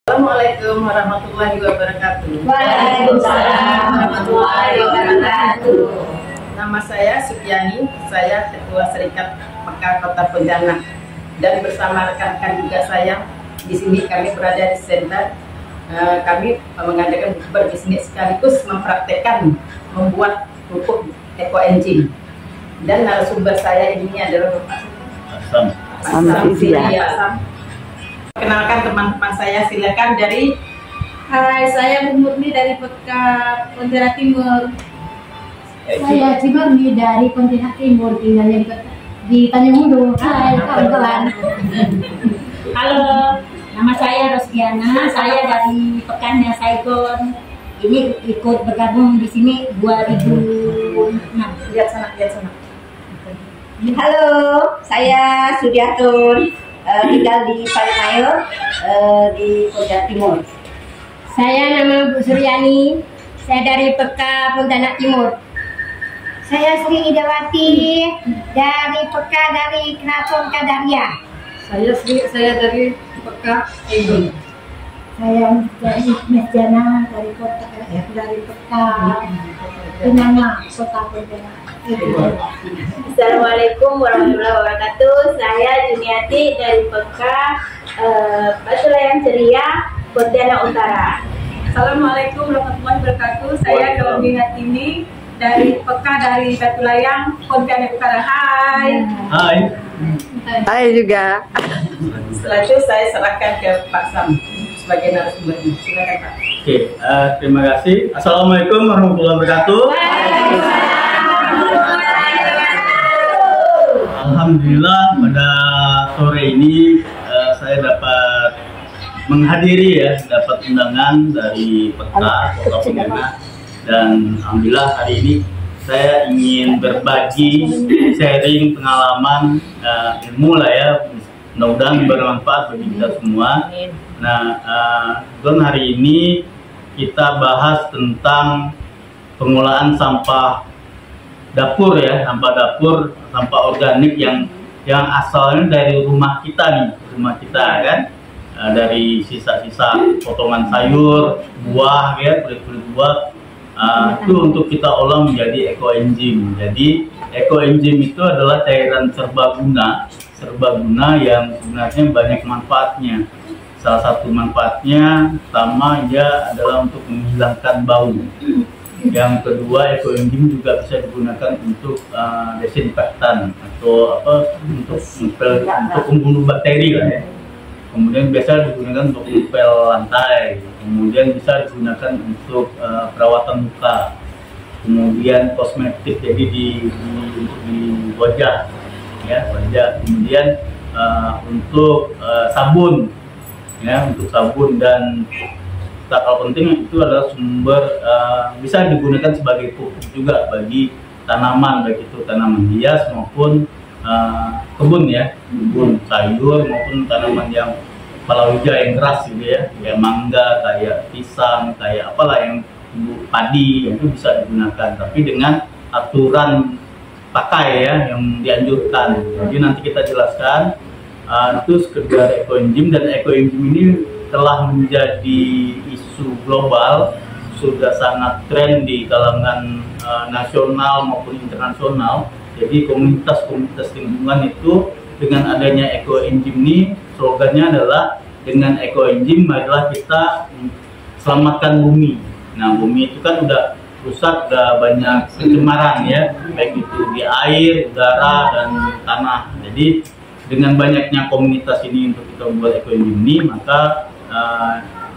Assalamualaikum warahmatullahi wabarakatuh. Waalaikumsalam warahmatullahi wabarakatuh. Nama saya Sukyani, saya Ketua Serikat Peka Kota Pontianak. Dan bersama rekan-rekan juga saya, di sini kami berada di center. Kami mengadakan berbisnis sekaligus mempraktekkan membuat pupuk eco engine. Dan narasumber saya ini adalah Asam. Kenalkan teman-teman saya, silakan dari. Hai, saya Bu Murni dari Peka Pontianak Timur. Saya Cimurni dari Pontianak Timur, tinggalnya di Tanjung Hulu. Hai, kawan-kawan. Halo, nama saya Rosdiana, saya dari Pekannya Saigon. Ini ikut bergabung di sini 2006. Lihat sana. Halo, saya Sudiatun, tinggal di Palimayor, di Pontianak Timur. Saya nama Bu Suryani, saya dari Peka Pontianak Timur. Saya Sri Idawati dari Peka dari Keraton Kadaria. Saya dari Peka Igun. Saya dari Mesjana dari Peka Penanga Kota Pontianak. Assalamualaikum warahmatullahi wabarakatuh. Saya Juniati dari Peka Batu Layang Ceria, Pontianak Utara. Assalamualaikum warahmatullahi wabarakatuh. Saya Doni Hatimi dari Peka dari Batu Layang, Pontianak Utara. Hai. Hai juga. Setelah itu saya serahkan ke Pak Sam sebagai narasumber. Silakan Pak. Oke, terima kasih. Assalamualaikum warahmatullahi wabarakatuh. Alhamdulillah pada sore ini saya dapat menghadiri dapat undangan dari Peka Kota Pontianak, dan alhamdulillah hari ini saya ingin berbagi sharing pengalaman ilmu lah ya, mudah-mudahan bermanfaat bagi kita semua. Nah, hari ini kita bahas tentang pengolahan sampah dapur ya, sampah organik yang asalnya dari rumah kita kan, dari sisa-sisa potongan sayur, buah ya, kulit-kulit buah, itu untuk kita olah menjadi eco engine. Jadi eco engine itu adalah cairan serbaguna yang sebenarnya banyak manfaatnya. Salah satu manfaatnya pertama adalah untuk menghilangkan bau. Yang kedua, eco engine juga bisa digunakan untuk desinfektan atau untuk membunuh bakteri lah ya. Kemudian biasa digunakan untuk ngepel lantai. Kemudian bisa digunakan untuk perawatan muka. Kemudian kosmetik, jadi di wajah ya, wajah. Kemudian untuk sabun ya, untuk sabun, dan tak kalah penting itu adalah sumber bisa digunakan sebagai pupuk juga bagi tanaman, baik itu tanaman hias maupun kebun ya, kebun sayur maupun tanaman yang palawija yang keras gitu ya, kayak mangga, kayak pisang, kayak apalah yang padi, yang itu bisa digunakan, tapi dengan aturan pakai ya yang dianjurkan. Jadi nanti kita jelaskan itu sekedar eco engine, dan eco engine ini telah menjadi isu global, sudah sangat tren di kalangan nasional maupun internasional. Jadi komunitas lingkungan itu dengan adanya eco engine ini, slogannya adalah dengan eco engine marilah kita selamatkan bumi. Nah, bumi itu kan udah rusak, udah banyak pencemaran ya, baik itu di air, udara, dan tanah. Jadi dengan banyaknya komunitas ini untuk kita membuat eco engine ini, maka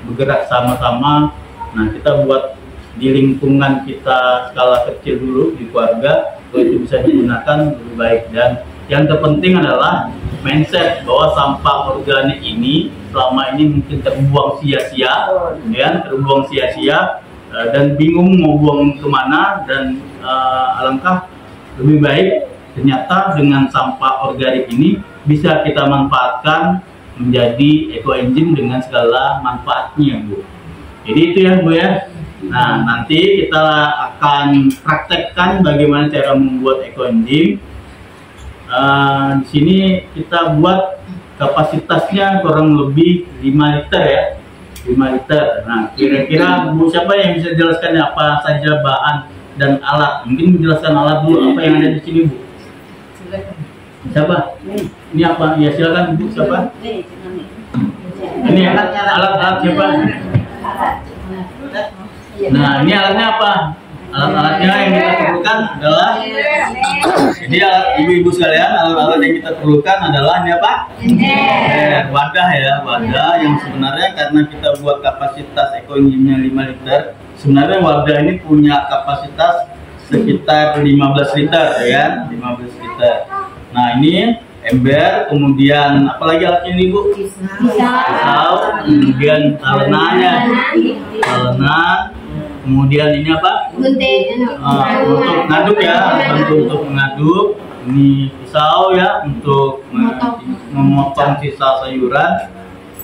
bergerak sama-sama. Nah, kita buat di lingkungan kita skala kecil dulu di keluarga, itu bisa digunakan lebih baik. Dan yang terpenting adalah mindset bahwa sampah organik ini selama ini mungkin terbuang sia-sia, dan bingung mau buang kemana, dan alangkah lebih baik ternyata dengan sampah organik ini bisa kita manfaatkan menjadi eco engine dengan segala manfaatnya, Bu. Jadi itu ya, Bu ya. Nah, nanti kita akan praktekkan bagaimana cara membuat eco engine. Di sini kita buat kapasitasnya kurang lebih 5 liter ya. 5 liter. Nah, kira-kira Bu siapa yang bisa jelaskan apa saja bahan dan alat? Mungkin menjelaskan alat dulu apa yang ada di sini, Bu. Siapa? Ini apa? Ya silakan Bu, siapa? Ini alat-alat siapa? Nah, ini alatnya apa? Alat-alatnya yang kita perlukan adalah, jadi ibu-ibu sekalian, alat-alat yang kita perlukan adalah ini apa? Wadah ya, wadah yang sebenarnya karena kita buat kapasitas ekoenzimnya 5 liter, sebenarnya wadah ini punya kapasitas sekitar 15 liter ya, 15 liter. Nah ini ember, kemudian apalagi alatnya ini Bu? Pisau, kemudian talenannya, talenan. Kemudian ini apa? Gunting. Untuk ngaduk ya, untuk mengaduk. Ini pisau ya untuk memotong sisa sayuran.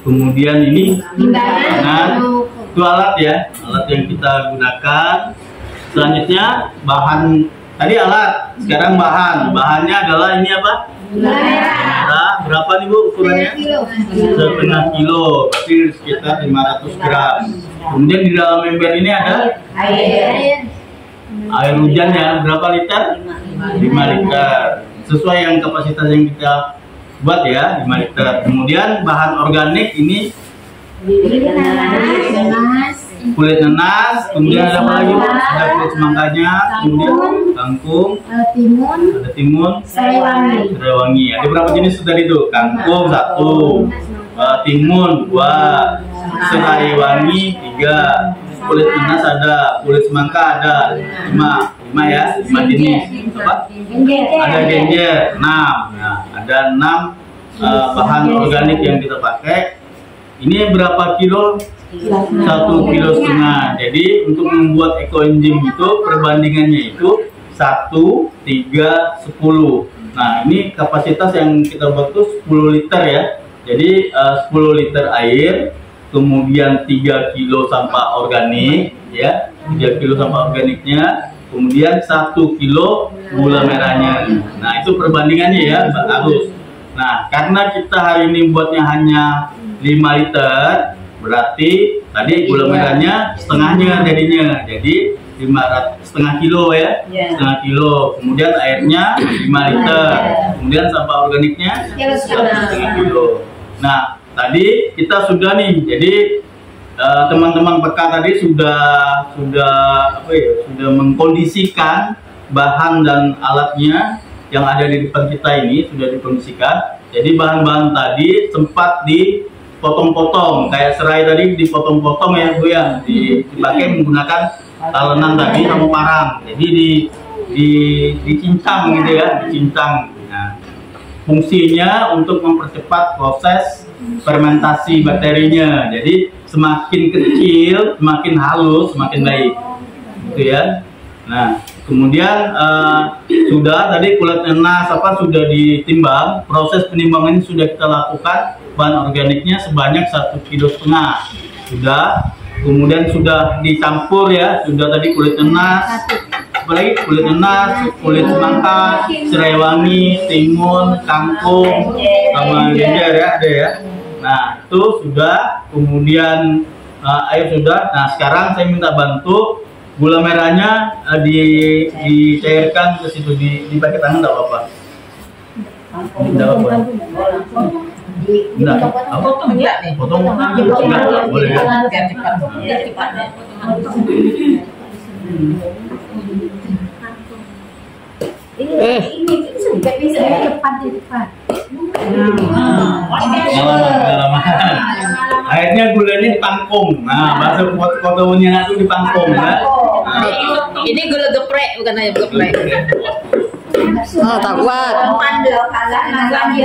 Kemudian ini timbangan. Itu alat ya, alat yang kita gunakan. Selanjutnya bahan, tadi alat, sekarang bahan. Bahannya adalah ini apa? Nah, berapa nih Bu ukurannya? Setengah kilo, berarti sekitar 500 gram. Kemudian di dalam ember ini ada air hujan ya, berapa liter? 5 liter. Sesuai yang kapasitas yang kita buat ya, 5 liter. Kemudian bahan organik ini kulit nanas, kemudian ada apa lagi? Ada kulit semangkanya, kemudian kangkung, ada timun, serai wangi. Ada berapa jenis sudah itu? Kangkung 1, timun 2, serai wangi 3, kulit nanas ada, kulit semangka ada 5 ya, 5 jenis. Apa? Ada genjer 6. Nah, ada 6 bahan organik yang kita pakai. Ini berapa kilo? 1,5 kilo. Jadi untuk membuat ekoenzim itu perbandingannya itu 1, 3, 10. Nah ini kapasitas yang kita buat itu 10 liter ya. Jadi 10 liter air, kemudian 3 kilo sampah organik ya, 3 kilo sampah organiknya, kemudian 1 kilo gula merahnya. Nah itu perbandingannya ya Mbak Agus. Nah karena kita hari ini buatnya hanya 5 liter, berarti tadi gula merahnya setengahnya jadinya, jadi 500,5 kilo ya, setengah kilo. Kemudian airnya 5 liter, kemudian sampah organiknya 1,5 kilo. Nah tadi kita sudah nih, jadi teman-teman PK tadi sudah apa ya, sudah mengkondisikan bahan dan alatnya yang ada di depan kita ini sudah dikondisikan. Jadi bahan-bahan tadi sempat dipotong-potong, kayak serai tadi dipotong-potong ya Bu ya, dipakai menggunakan talenan tadi sama parang. Jadi dicincang gitu ya, dicincang. Nah, fungsinya untuk mempercepat proses fermentasi bakterinya. Jadi semakin kecil, semakin halus, semakin baik. Gitu ya. Nah, kemudian sudah tadi kulit nanas apa sudah ditimbang, proses penimbangan ini sudah kita lakukan, bahan organiknya sebanyak 1,5 kilo sudah, kemudian sudah dicampur ya, sudah tadi kulit nanas, apalagi kulit nanas, kulit semangka, serai wangi, timun, kangkung, sama genjer ya ada ya. Nah itu sudah, kemudian air sudah. Nah sekarang saya minta bantu gula merahnya dicairkan ke situ, dipakai tangan enggak apa-apa. Enggak apa-apa. Enggak. Potong enggak nih? Potong enggak boleh ya. Biar cepat. Ini juga bisa cepat. Lama. Akhirnya gulanya dipangkung. Nah, bahasa kotonya itu dipangkung ya. Ini gula geprek, bukan ayam geprek. Oh, tak kuat. Mandel kalah lagi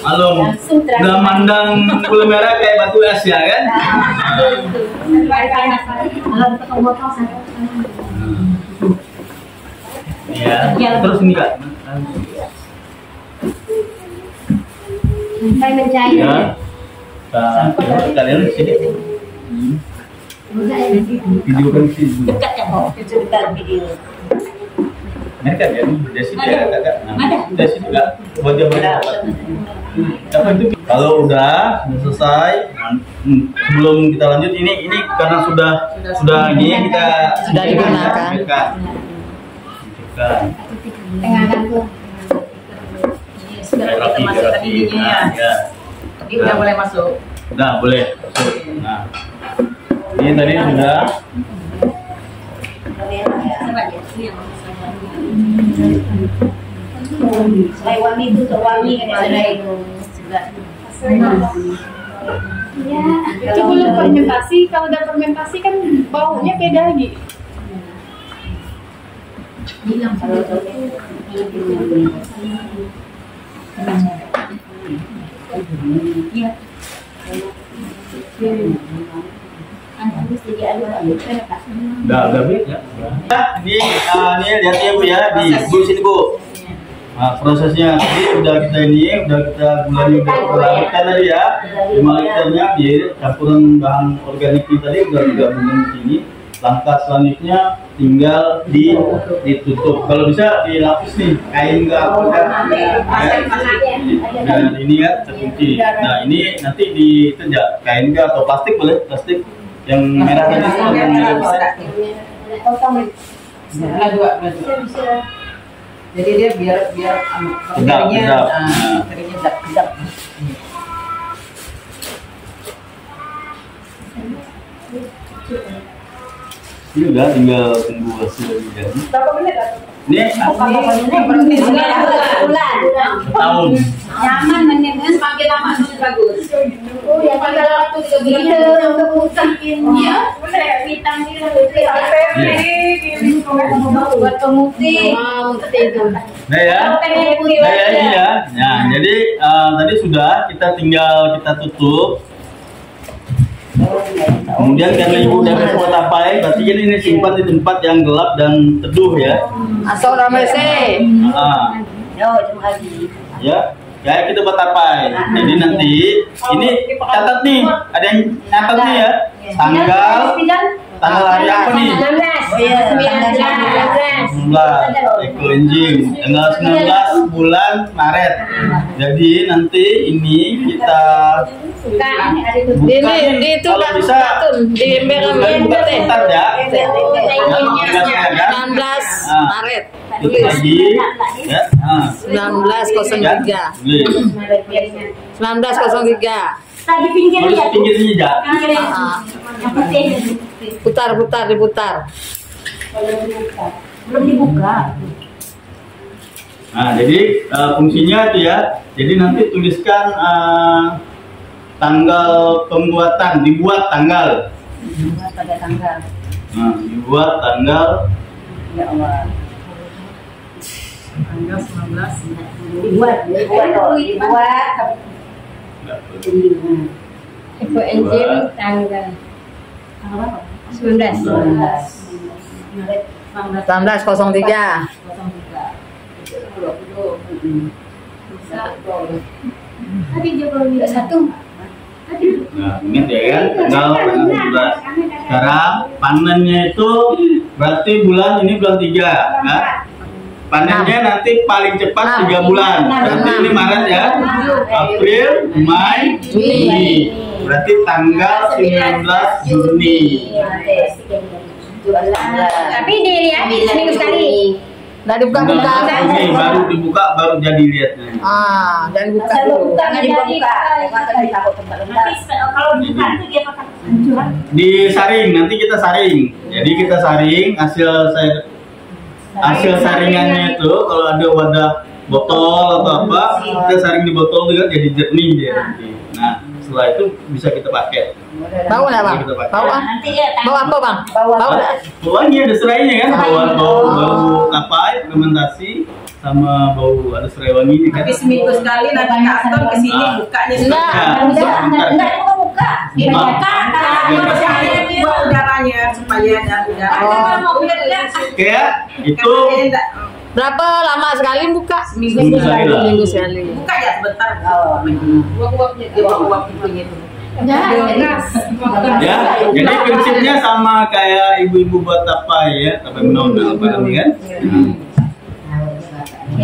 Halo, udah mandang gula merah kayak batu es ya kan? Ya, terus ini Kak. Sampai mencair. Ya. Kalian di sini. Video kan di sini. Dekat kan? Dekat video. Mereka ya, Desi dia kakak. Ada. Desi juga wajah-wajah. Apa itu? Kalau udah selesai, sebelum kita lanjut ini karena sudah ini kita Sudah digunakan. Tengahkan tuh. Sudah kita masukkan ininya ya. Ini udah boleh masuk. Udah boleh masuk. Nah, ini tadi sudah. Selai wangi itu terwangi kan selai itu. Itu belum fermentasi. Kalau udah fermentasi kan baunya kayak daging. Udah habis ya. Ini lihat ya Bu ya, di Bu sini Bu. Nah, prosesnya tadi udah kita gulanya udah kita tadi ya. 5 liternya di campuran bahan organik ini tadi udah digabungin di sini. Langkah selanjutnya tinggal ditutup. Kalau bisa dilapis nih kain nggak apa kan? Dan ini ya terkunci. Nah ini nanti ditenjak kain nggak atau plastik boleh, plastik yang merah tadi yang bisa. Jadi dia biar keringnya kedap. Ini udah tinggal tunggu hasil dari jadi. Berapa menit? Ini Berhenti tahun. Nyaman menyenangkan semakin lama semakin bagus. Oh, ya tinggal waktu 3 bulan untuk mutahin. Iya, vitamin Buat pemutih. Mutih itu. Nah ya, ini ya. Nah jadi tadi sudah kita tinggal kita tutup. Kemudian karena ibu udah buat apa ya, berarti ini simpan di tempat yang gelap dan teduh ya. Asal ramai sih. Ya, kita buat apa? Jadi nanti ini catat nih, ada yang catat nih ya. Tanggal hari apa nih? 19. Kelinjing. Tanggal 19 bulan Maret. Jadi nanti ini kita Ini itu kalau bisa di ember bentar ya. 16 Maret. Itu lagi ya. 1903. 1903. Tadi pinggirnya Pinggirnya ya. Diputar. belum dibuka. Nah, jadi fungsinya itu ya. Jadi nanti tuliskan tanggal pembuatan, dibuat tanggal. Pada tanggal. Nah, dibuat tanggal. Ya Allah. Tanggal 19. Dibuat. Ibu enzim tanggal 19. 1903. Tadi Jokowi satu. Nah, ingat ya kan, tanggal 19. Sekarang panennya itu berarti ini bulan 3 kan? Panennya nanti paling cepat 3 bulan. Berarti ini Maret ya. April, Mei, Juni. Berarti tanggal 19 Juni. Tapi dilihat seminggu sekali. Udah dibuka. Ini baru dibuka, baru jadi lihatnya. Dan buka dulu. Jangan dibuka. Kalau dibuka itu dia pakai hancuran. Disaring, nanti kita saring. Jadi kita saring hasil saringannya itu kalau ada wadah botol atau apa, kita saring di botol juga jadi jernih dia nanti. Nah, setelah itu bisa kita pakai. Bau nggak bang? Bau ah? Nanti ya. Bau apa bang? Bau nggak? Baunya ada serainya kan, bau kapai, fermentasi, sama bau ada serai wangi kan. Tapi seminggu sekali nanti kantor ke sini bukanya Enggak buka. buka udaranya supaya ada udara. Oke ya, itu Berapa lama sekali buka? Seminggu sekali lah. Seminggu sekali. Buka ya sebentar. Uap-uapnya itu. Ya, jadi prinsipnya sama kayak ibu-ibu buat tapai ya, tapai menonton apa ini kan.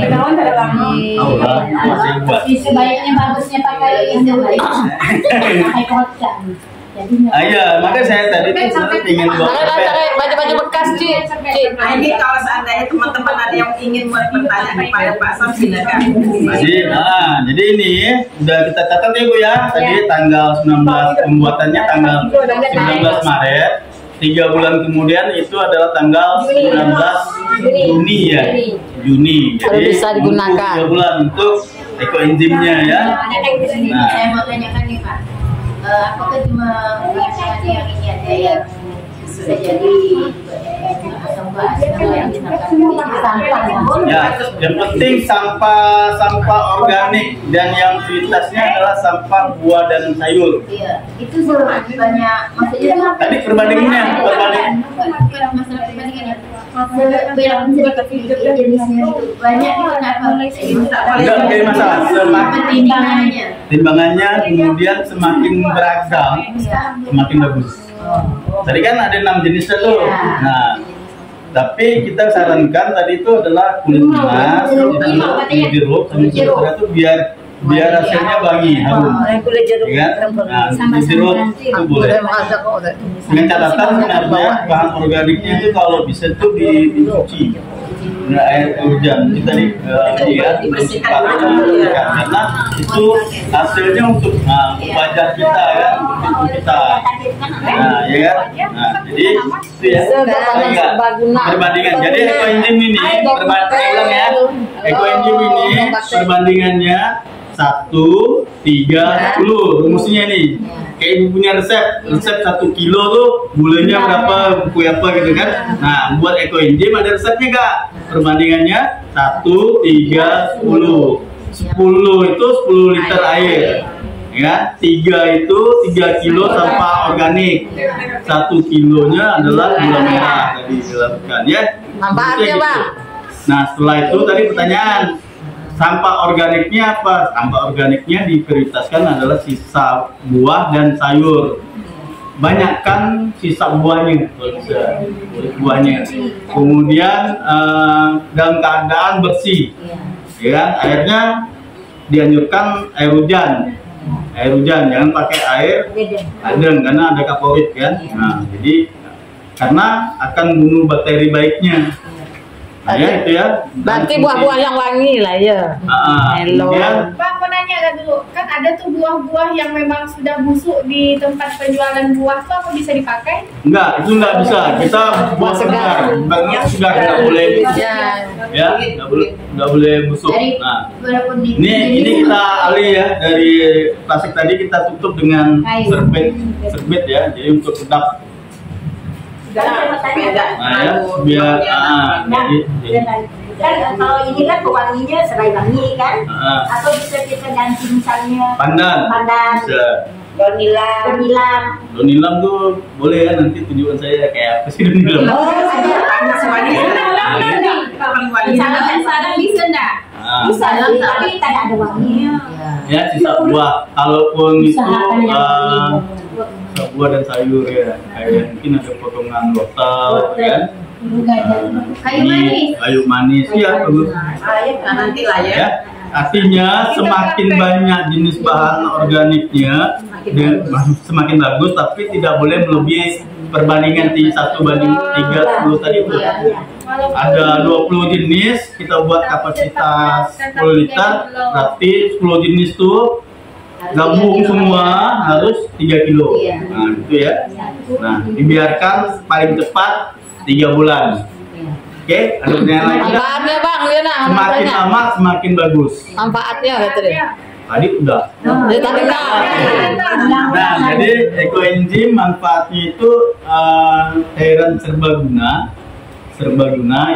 Kenawan ada lama. Tahu lah, masih buat. Sebaiknya bagusnya pakai yang pakai kotak. Iya, makanya saya tadi tuh sebenarnya ingin buat Baju-baju bekas, Ci. Nah, ini kalau seandainya teman-teman ada yang ingin bertanya kepada Pak Sam, silakan. Jadi ini udah kita catat ya Bu ya. Tadi tanggal 19 pembuatannya tanggal 19 Maret. 3 bulan kemudian itu adalah tanggal 19 Juni ya. Juni. Jadi bisa digunakan. 3 bulan untuk ekoenzimnya ya. Nah, Saya mau tanyakan nih Pak, apakah cuma yang ini aja yang bisa jadi atau enggak ya, yang penting sampah organik dan yang prioritasnya adalah sampah buah dan sayur. Iya, itu banyak maksudnya itu Tadi perbandingannya, bukan masalah perbandingannya. Yang sedikit jenisnya itu banyak itu kenapa? Enggak jadi masalah. Timbangannya kemudian semakin beragam, semakin bagus. Tadi kan ada 6 jenisnya tuh. Nah, tapi kita sarankan tadi itu adalah kulit emas, kulit jeruk, sama itu biar hasilnya wangi, harum. Kulit jeruk. Ya kan? Nah, kulit jeruk itu boleh. Dengan catatan sebenarnya bahan organiknya itu kalau bisa tuh dicuci. Nah, air hujan kita lihat karena itu hasilnya untuk wajah kita ya, untuk kita. Nah, ya kan? Nah, jadi itu ya. Perbandingan. Jadi ekoenzim ini ekoenzim ini perbandingannya 1, 3, 10 rumusnya nih. Kayak ibu punya resep 1 kilo tuh gulanya berapa, buku apa gitu kan. Nah, buat ekoenzim ada resepnya Kak. Perbandingannya 1, 3, 10. 10 itu 10 liter air. Ya, 3 itu 3 kilo sampah organik. 1 kilonya adalah gula merah tadi dilakukan ya. Manfaatnya, gitu. Bang. Nah, setelah itu tadi pertanyaan, sampah organiknya apa? Sampah organiknya diprioritaskan adalah sisa buah dan sayur. Banyakkan sisa buahnya kalau bisa, buahnya. Kemudian dalam keadaan bersih, ya kan? Airnya dianjurkan air hujan. Air hujan, jangan pakai air adem karena ada kaporit kan. Nah, jadi karena akan bunuh bakteri baiknya. Nah, ya itu ya. Berarti buah-buah yang wangi lah ya. Kemudian Bang, mau nanya dulu, kan ada tuh buah-buah yang memang sudah busuk di tempat penjualan buah tuh apa bisa dipakai? enggak, itu enggak bisa. Kita buah segar, banget segar enggak boleh. Ya, enggak boleh busuk. Nah, ini kita alih ya dari plastik tadi kita tutup dengan serbet ya. Jadi untuk kedap. Nah ya, biar jadi kan kalau ini kan pewanginya serai wangi kan, atau bisa kita ganti misalnya pandan. Bisa. Donilam tuh boleh ya, nanti tunjukkan saya kayak apa sih donilam. Salam bisa enggak? Bisa, tapi tidak ada wanginya. Ya, sisa buah. Kalaupun itu buah dan sayur ya, kayak mungkin ada potongan wortel kan. Kayu manis ya, Nanti lah ya. Artinya semakin banyak jenis bahan organiknya semakin bagus, tapi tidak boleh melebihi perbandingan 1:30 tadi itu. Ada 20 jenis, kita buat kapasitas 10 liter, berarti 10 jenis tuh gabung semua harus 3 kilo. Nah, itu ya. Nah, dibiarkan paling cepat 3 bulan. Oke, ada pertanyaan lain? Manfaatnya Bang, dia nak. Semakin lama semakin bagus. Manfaatnya kata dia. Tadi udah. Dia tadi enggak. Nah, jadi ekoenzim manfaatnya itu cairan serbaguna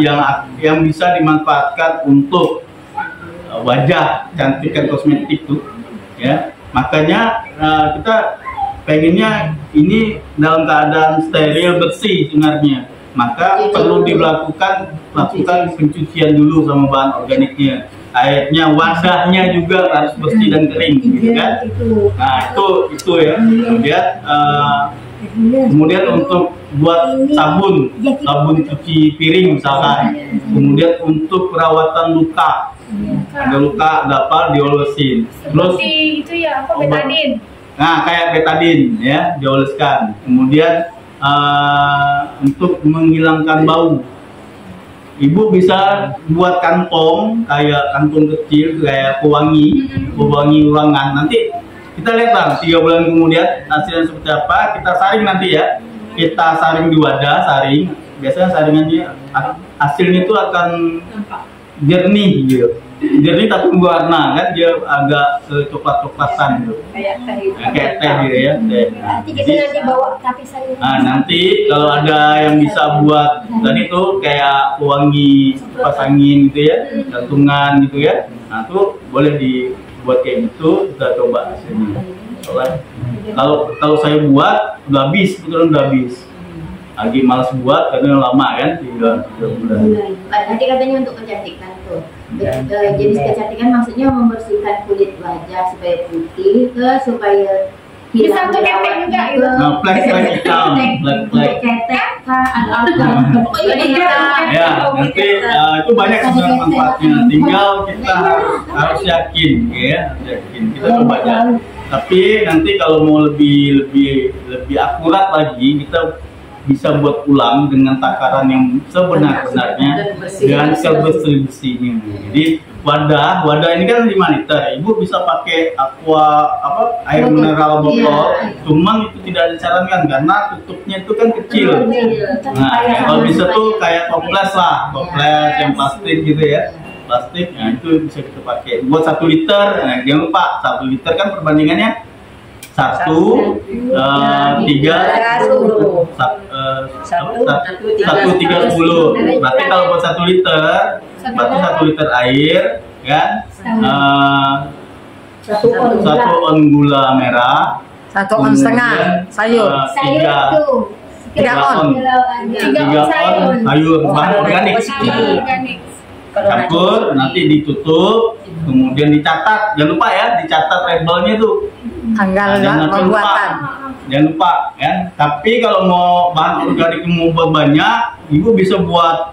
yang bisa dimanfaatkan untuk wajah, cantikan kosmetik tuh, ya. Makanya kita pengennya ini dalam keadaan steril bersih sebenarnya. Maka perlu dilakukan pencucian dulu sama bahan organiknya. Airnya, wadahnya juga harus bersih dan kering, gitu kan? Nah itu ya. Kemudian Kemudian untuk buat sabun cuci piring misalkan. Kemudian untuk perawatan luka, ada luka, ada apa, diolesin. Terus itu ya apa betadin. Nah, kayak betadin ya, dioleskan. Kemudian untuk menghilangkan bau, ibu bisa buat kantong, kayak kantong kecil, kayak pewangi ruangan. Nanti kita lihat bang, 3 bulan kemudian hasilnya seperti apa. Kita saring nanti ya, kita saring di wadah, saring. Biasanya saringannya hasilnya itu akan jernih gitu. Jernih tapi berwarna kan, dia agak coklat-coklatan gitu. Kayak teh gitu ya. Nanti kita nanti bawa tapi saya. Nah, nanti kalau ada yang bisa buat tadi tuh kayak pewangi kipas angin gitu ya, gantungan gitu ya. Nah, tuh boleh dibuat kayak gitu, kita coba hasilnya. Kalau saya buat udah habis, betul udah habis. Lagi malas buat karena lama kan, 3 bulan. Nanti katanya untuk kecantikan tuh. Jenis kecantikan maksudnya membersihkan kulit wajah supaya putih, supaya Bisa untuk ketek juga gitu. Nah, plek hitam, plek. ketek atau Ya, nanti itu banyak sebenarnya manfaatnya. Tinggal kita harus yakin, ya, yakin. Kita coba aja. Tapi nanti kalau mau lebih akurat lagi, kita bisa buat ulang dengan takaran yang sebenar-benarnya dan sebersih-bersihnya. Jadi wadah ini kan 5 liter. Ibu bisa pakai air mineral botol. Cuman itu tidak disarankan karena tutupnya itu kan kecil. Nah, kalau bisa tuh kayak toples yang plastik gitu ya. Plastik, nah itu bisa kita pakai. Buat 1 liter, nah, jangan lupa 1 liter kan perbandingannya 1, 3, 1, 1,30. Berarti kalau buat 1 liter, berarti 1 liter air, kan? 1 on gula merah, 1 on setengah sayur. 3 on sayur bahan organik. Campur, nanti ditutup, kemudian dicatat. Jangan lupa ya, dicatat labelnya tuh. Tanggal pembuatan. Jangan lupa ya. Tapi kalau mau bahan organik mau buat banyak, ibu bisa buat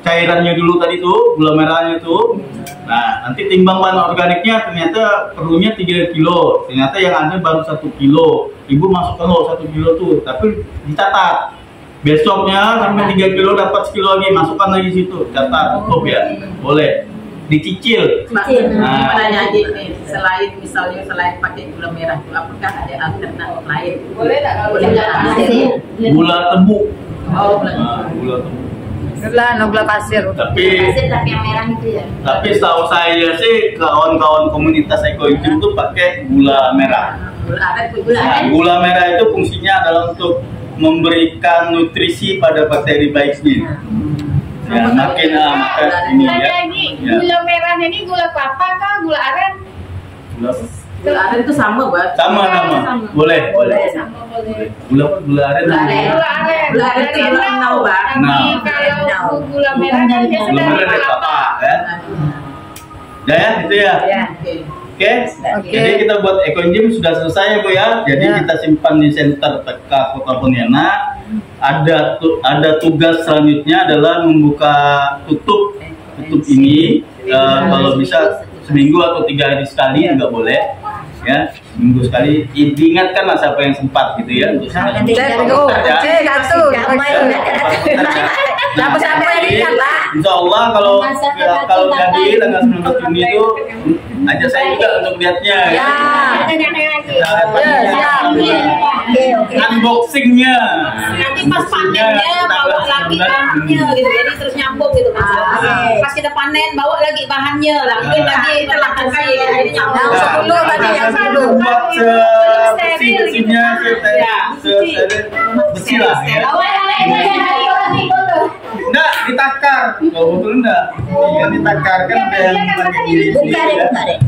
cairannya dulu tadi tuh, gula merahnya tuh. Nah, nanti timbang bahan organiknya ternyata perlunya 3 kilo. Ternyata yang ada baru 1 kilo. Ibu masukkan 1 kilo tuh, tapi dicatat. Besoknya sampai 3 kilo dapat sekilo lagi, masukkan lagi situ, catat, tutup ya, boleh dicicil. Nah, adik nih, selain pakai gula merah, apakah ada alternatif lain? Boleh nggak? Gula tebu. Oh, gula tebu. Gula pasir. Tapi yang merah itu ya. Tapi setahu saya sih kawan-kawan komunitas ekoizim tuh pakai gula merah. Gula merah itu fungsinya adalah untuk memberikan nutrisi pada bakteri baiknya. Ya, makin ini ya. Gula merahnya ini gula kelapa kah, gula aren? Gula aren itu sama, Mbak. Sama. Boleh. Sama boleh. Gula aren. Gula aren itu gula nau, Mbak. Tapi kalau gula merah kan biasanya dari kelapa. Ya, itu ya. Oke. Jadi kita buat ekoenzim sudah selesai ya, Bu ya. Jadi kita simpan di center PK Kota Pontianak. Ada tugas selanjutnya adalah membuka tutup ini. Kalau bisa seminggu atau 3 hari sekali, nggak boleh ya, seminggu sekali. Diingatkanlah siapa yang sempat gitu ya untuk Siapa yang ingat lah. Insya Allah kalau jadi tanggal 19 Juni itu aja saya juga untuk lihatnya. Ya. Unboxingnya. Nanti pas panennya bawa lagi bahannya gitu, jadi terus nyambung gitu kan. Pas kita panen bawa lagi bahannya, lagi kita lakukan Yang 10 tadi, yang 10. Buat bersih-bersihnya, bersih lah ya. Enggak, ditakar. Kalau betul enggak. Iya, ditakar kan ada yang pakai gini. Buka deh.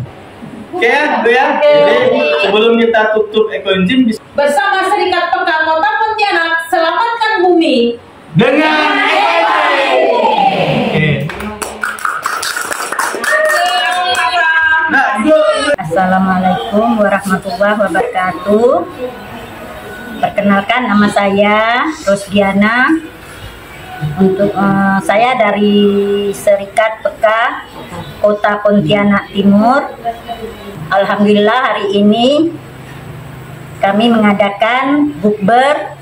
Oke ya. Jadi sebelum kita tutup ekoenzim bersama Serikat Peka Kota Pontianak, selamatkan bumi dengan Oke. Nah, Assalamualaikum warahmatullahi wabarakatuh. Perkenalkan, nama saya Rosdiana. Untuk saya dari Serikat Peka Kota Pontianak Timur. Alhamdulillah hari ini kami mengadakan bukber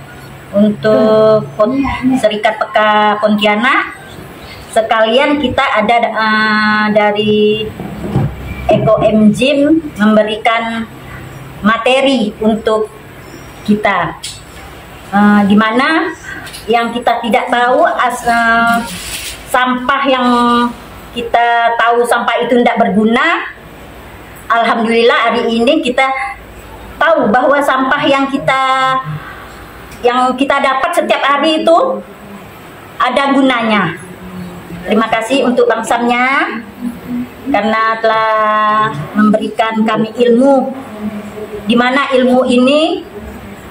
untuk Serikat Peka Pontianak. Sekalian kita ada dari Eko Enzim memberikan materi untuk kita, di mana yang kita tidak tahu sampah yang kita tahu sampah itu tidak berguna. Alhamdulillah hari ini kita tahu bahwa sampah yang kita dapat setiap hari itu ada gunanya. Terima kasih untuk Bang Samnya karena telah memberikan kami ilmu, di mana ilmu ini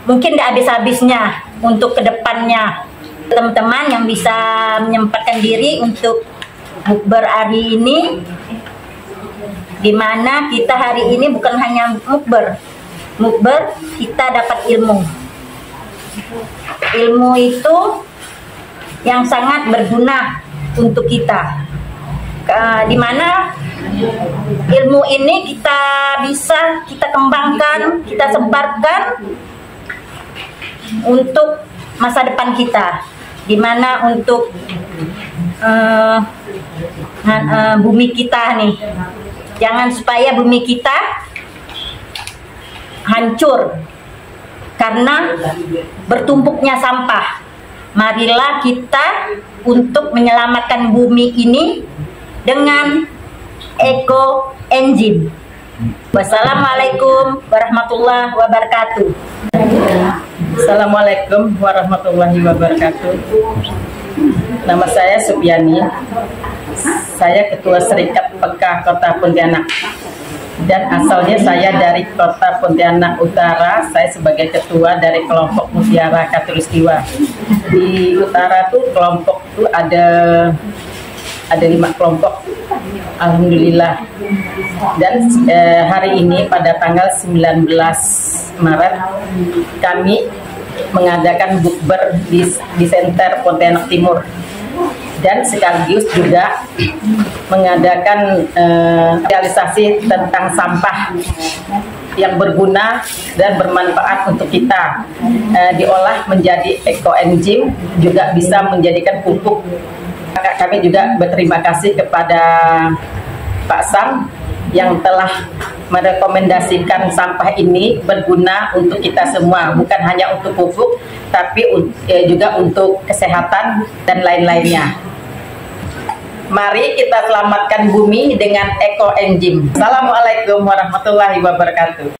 mungkin tidak habis-habisnya untuk kedepannya. Teman-teman yang bisa menyempatkan diri untuk bukber hari ini, di mana kita hari ini bukan hanya mukber kita dapat ilmu. Ilmu itu yang sangat berguna untuk kita, di mana ilmu ini bisa kita kembangkan, kita sebarkan untuk masa depan kita, di mana untuk bumi kita nih, jangan supaya bumi kita hancur karena bertumpuknya sampah. Marilah kita untuk menyelamatkan bumi ini dengan Eko Enzim. Wassalamualaikum warahmatullahi wabarakatuh. Assalamualaikum warahmatullahi wabarakatuh. Nama saya Supiani. Saya Ketua Serikat Peka Kota Pontianak. Dan asalnya saya dari Kota Pontianak Utara. Saya sebagai ketua dari kelompok Mutiara Khatulistiwa. Di utara tuh kelompok tuh ada 5 kelompok. Alhamdulillah. Dan hari ini pada tanggal 19 Maret kami mengadakan bukber di Senter Pontianak Timur, dan sekaligus juga mengadakan realisasi tentang sampah yang berguna dan bermanfaat untuk kita, diolah menjadi ekoenzim, juga bisa menjadikan pupuk. Kami juga berterima kasih kepada Pak Sam yang telah merekomendasikan sampah ini berguna untuk kita semua, bukan hanya untuk pupuk, tapi juga untuk kesehatan dan lain-lainnya. Mari kita selamatkan bumi dengan ekoenzim. Assalamualaikum warahmatullahi wabarakatuh.